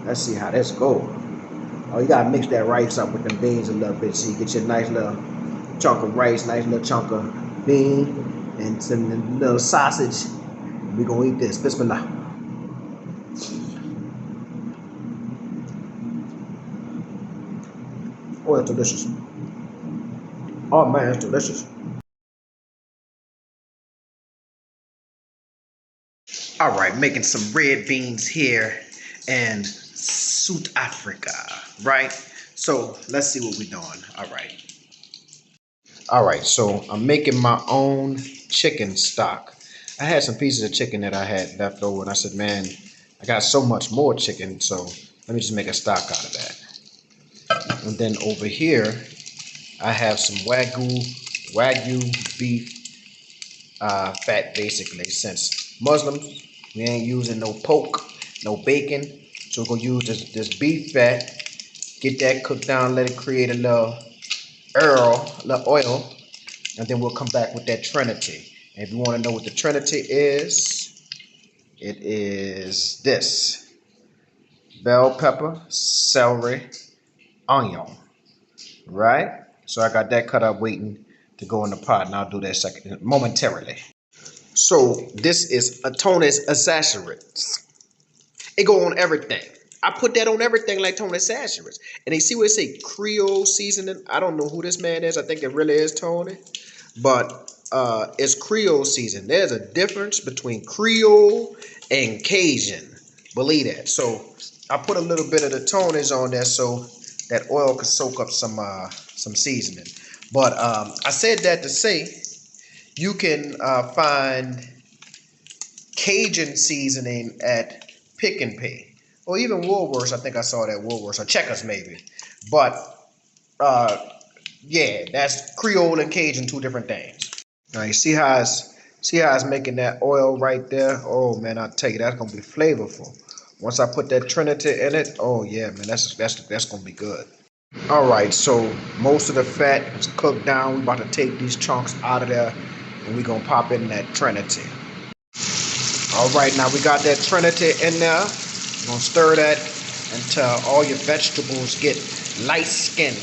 Let's see how this go. Oh, you gotta mix that rice up with them beans a little bit so you get your nice little chunk of rice, nice little chunk of bean, and some little sausage. We gonna eat this. Bismillah. Oh, it's delicious. Oh man, it's delicious. All right, making some red beans here in South Africa, right? So let's see what we're doing. All right. All right, so I'm making my own chicken stock. I had some pieces of chicken that I had left over, and I said, man, I got so much more chicken, so let me just make a stock out of that. And then over here, I have some Wagyu beef fat, basically. Since Muslims, we ain't using no pork, no bacon, so we're gonna use this beef fat, get that cooked down, let it create a little oil, and then we'll come back with that Trinity. And if you want to know what the Trinity is, it is this: bell pepper, celery, onion, right? So I got that cut up waiting to go in the pot, and I'll do that second momentarily. So this is Tony's accessories. It go on everything. I put that on everything like Tony accessories. And they see what it say, Creole seasoning. I don't know who this man is. I think it really is Tony. But it's Creole season. There's a difference between Creole and Cajun. Believe that. So I put a little bit of the Tony's on there so that oil could soak up some seasoning. But I said that to say you can find Cajun seasoning at Pick and Pay or even Woolworths. I think I saw that Woolworths or Checkers maybe. But uh, yeah, that's Creole and Cajun, two different things. Now you see how it's making that oil right there. Oh man, I tell you that's gonna be flavorful. Once I put that Trinity in it, oh yeah, man, that's gonna be good. All right, so most of the fat is cooked down. We about to take these chunks out of there, and we gonna pop in that Trinity. All right, now we got that Trinity in there. We're gonna stir that until all your vegetables get light skinned,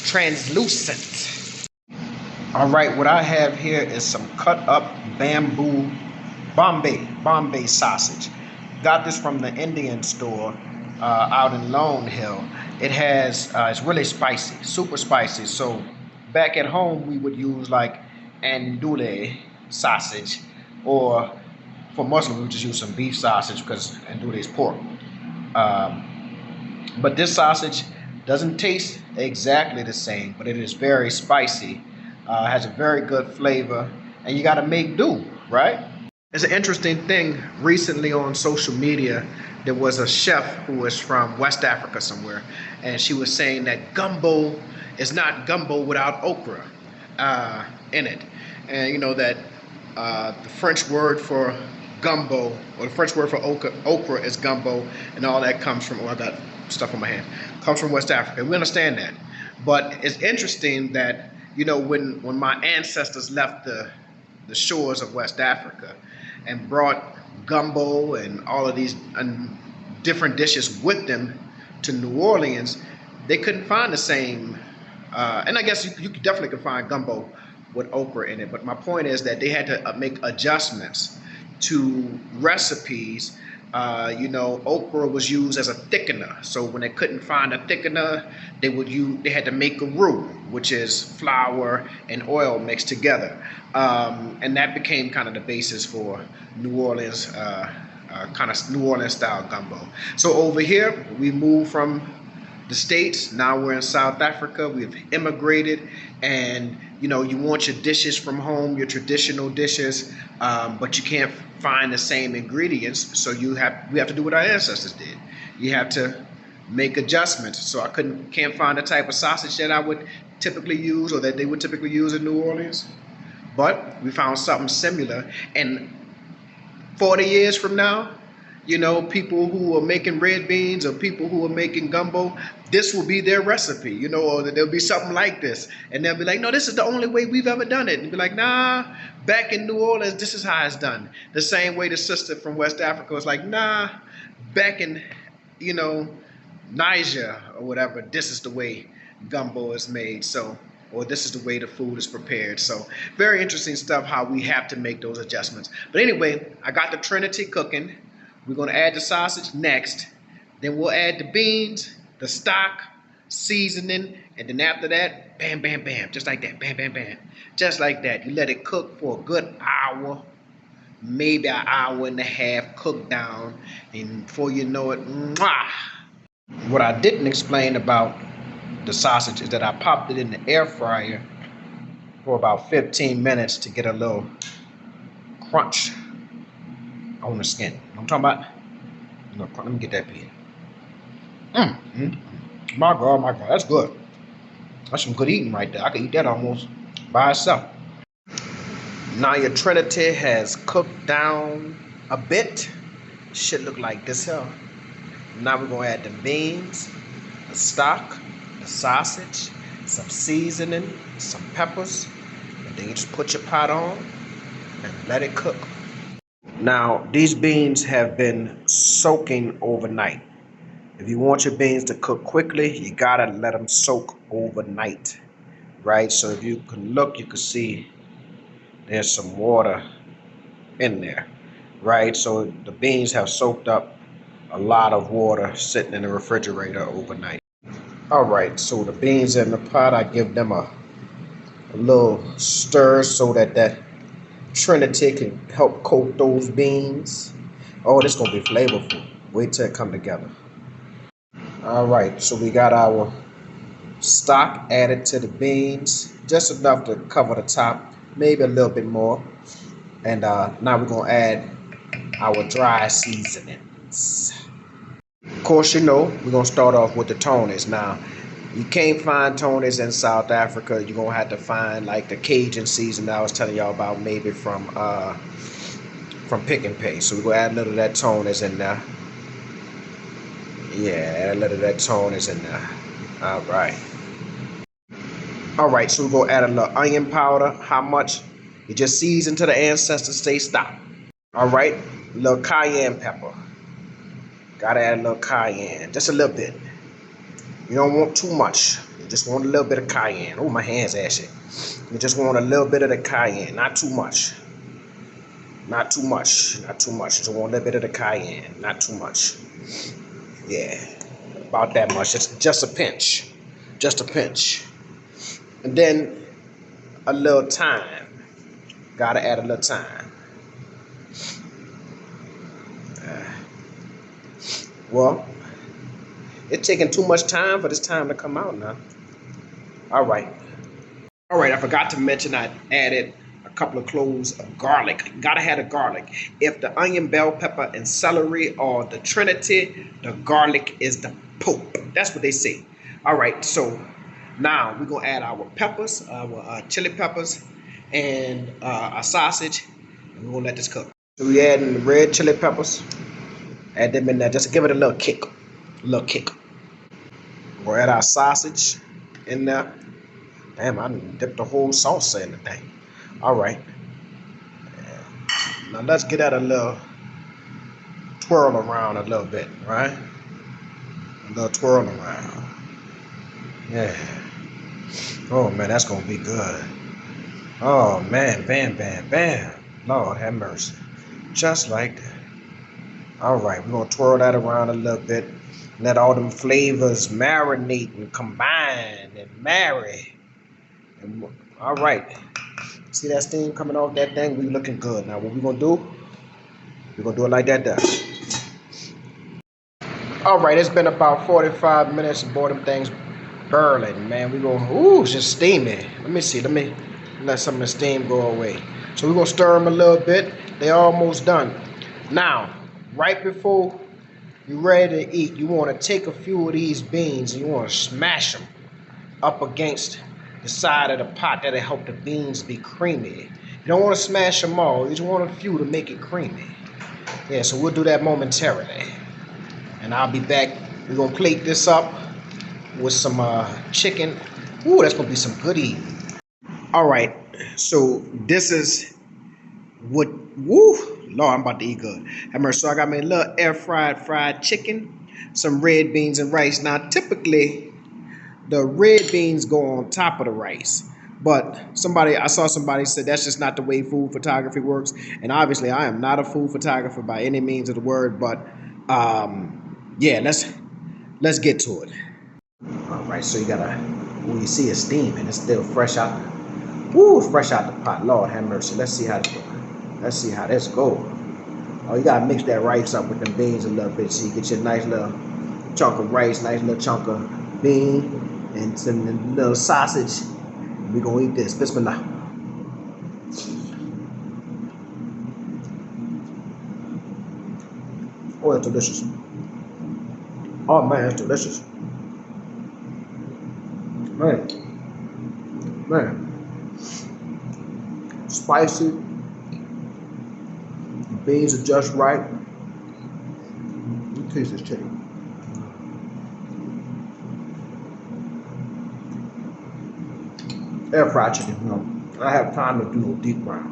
translucent. All right, what I have here is some cut up bamboo Bombay sausage. Got this from the Indian store out in Lone Hill. It's really spicy, super spicy. So back at home, we would use like andouille sausage, or for Muslims, we just use some beef sausage because andouille is pork. But this sausage doesn't taste exactly the same, but it is very spicy, has a very good flavor, and you got to make do, right? It's an interesting thing. Recently on social media, there was a chef who was from West Africa somewhere, and she was saying that gumbo is not gumbo without okra in it. And you know that the French word for gumbo, or the French word for okra is gumbo, and all that comes from, oh, I got stuff on my hand, comes from West Africa. We understand that. But it's interesting that, when my ancestors left the shores of West Africa and brought gumbo and all of these different dishes with them to New Orleans, they couldn't find the same. And I guess you definitely could find gumbo with okra in it. But my point is that they had to make adjustments to recipes. Okra was used as a thickener. So when they couldn't find a thickener, they had to make a roux, which is flour and oil mixed together, and that became kind of the basis for New Orleans, kind of New Orleans style gumbo. So over here, we moved from the States. Now we're in South Africa. We've immigrated, and you want your dishes from home, your traditional dishes, but you can't find the same ingredients. So we have to do what our ancestors did. You have to make adjustments. So I can't find the type of sausage that I would typically use, or that they would typically use in New Orleans. But we found something similar, and 40 years from now, people who are making red beans or people who are making gumbo, this will be their recipe, or there'll be something like this. And they'll be like, no, this is the only way we've ever done it. And be like, nah, back in New Orleans, this is how it's done. The same way the sister from West Africa was like, nah, back in you know, Niger or whatever, this is the way gumbo is made. So, or this is the way the food is prepared. So, very interesting stuff how we have to make those adjustments. But anyway, I got the Trinity cooking. We're going to add the sausage next. Then we'll add the beans, the stock, seasoning, and then after that, bam, bam, bam, just like that, bam, bam, bam, just like that. You let it cook for a good hour, maybe an hour and a half, cook down, and before you know it, mwah. What I didn't explain about the sausage is that I popped it in the air fryer for about 15 minutes to get a little crunch on the skin. You know what I'm talking about? Let me get that bit. My God, that's good. That's some good eating right there. I could eat that almost by itself. Now your Trinity has cooked down a bit. Should look like this here. Now we're gonna add the beans, the stock, the sausage, some seasoning, some peppers, and then you just put your pot on and let it cook. Now these beans have been soaking overnight. If you want your beans to cook quickly, you gotta let them soak overnight, right? So if you can look, you can see there's some water in there, right? So the beans have soaked up a lot of water sitting in the refrigerator overnight. All right, so the beans in the pot, I give them a little stir so that Trinity can help coat those beans. Oh, this is gonna be flavorful. Wait till it come together. All right, so we got our stock added to the beans, just enough to cover the top, maybe a little bit more. And now we're gonna add our dry seasonings. Of course, you know, we're going to start off with the Tonys. Now, you can't find Tonys in South Africa. You're going to have to find like the Cajun season that I was telling y'all about, maybe from Pick and Pay. So we're going to add a little of that Tonys in there. Yeah, add a little of that Tonys in there. All right. All right, so we're going to add a little onion powder. How much? You just season to the ancestors say stop. All right, a little cayenne pepper. Gotta add a little cayenne, just a little bit. You don't want too much. You just want a little bit of cayenne. Oh, my hand's ashy. You just want a little bit of the cayenne, not too much. Not too much, not too much. You just want a little bit of the cayenne, not too much. Yeah, about that much. It's just a pinch, just a pinch. And then a little thyme. Gotta add a little thyme. Well, it's taking too much time for this time to come out now. All right, I forgot to mention I added a couple of cloves of garlic. Gotta have the garlic. If the onion, bell pepper, and celery are the Trinity, the garlic is the Pope. That's what they say. All right, so now we're gonna add our peppers, our chili peppers, and our sausage, and we're gonna let this cook. So we adding the red chili peppers. Add them in there just to give it a little kick. A little kick. We'll add our sausage in there. Damn, I dipped the whole salsa in the thing. All right. Now let's get that a little twirl around a little bit, right? A little twirl around. Yeah. Oh man, that's gonna be good. Oh man, bam, bam, bam. Lord have mercy. Just like that. All right, we're gonna twirl that around a little bit. Let all them flavors marinate and combine and marry. And, all right, see that steam coming off that thing? We looking good. Now what we're gonna do? We're gonna do it like that there. All right, it's been about 45 minutes. Boy, them things burling, man. We gonna, ooh, it's just steamy. Let me see, let me let some of the steam go away. So we're gonna stir them a little bit. They're almost done. Now, right before you're ready to eat, you want to take a few of these beans and you want to smash them up against the side of the pot. That'll help the beans be creamy. You don't want to smash them all. You just want a few to make it creamy. Yeah, so we'll do that momentarily. And I'll be back. We're going to plate this up with some chicken. Ooh, that's going to be some good eating. All right, so this is what, woo, Lord, I'm about to eat good. So I got me a little air fried chicken. some red beans and rice. Now, typically, the red beans go on top of the rice. But I saw somebody said that's just not the way food photography works. And obviously, I am not a food photographer by any means of the word. But yeah, let's get to it. All right, so you gotta, when you see it steaming, it's still fresh out. Woo, fresh out the pot. Lord have mercy. Let's see how this goes. Oh, you gotta mix that rice up with them beans a little bit so you get your nice little chunk of rice, nice little chunk of bean, and some little sausage. We gonna eat this. Bismillah. Oh, it's delicious. Oh man, it's delicious. Man, spicy. The beans are just right. Let me taste this chicken. Air fried chicken, you know. I have time to do no deep fry.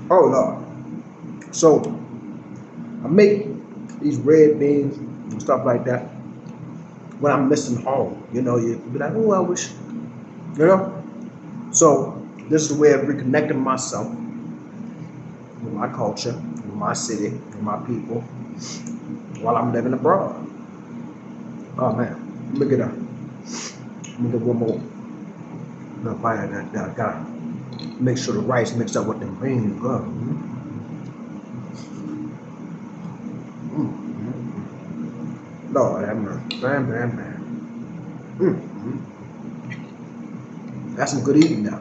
Oh Lord. So I make these red beans and stuff like that when I'm missing home. You know, you be like, oh, I wish, you know. So this is a way of reconnecting myself with my culture, with my city, with my people, while I'm living abroad. Oh man, look at that. Let me get one more. Little bite of that. I gotta make sure the rice mixed up with the beans. Lord have mercy. Man. That's some good eating now.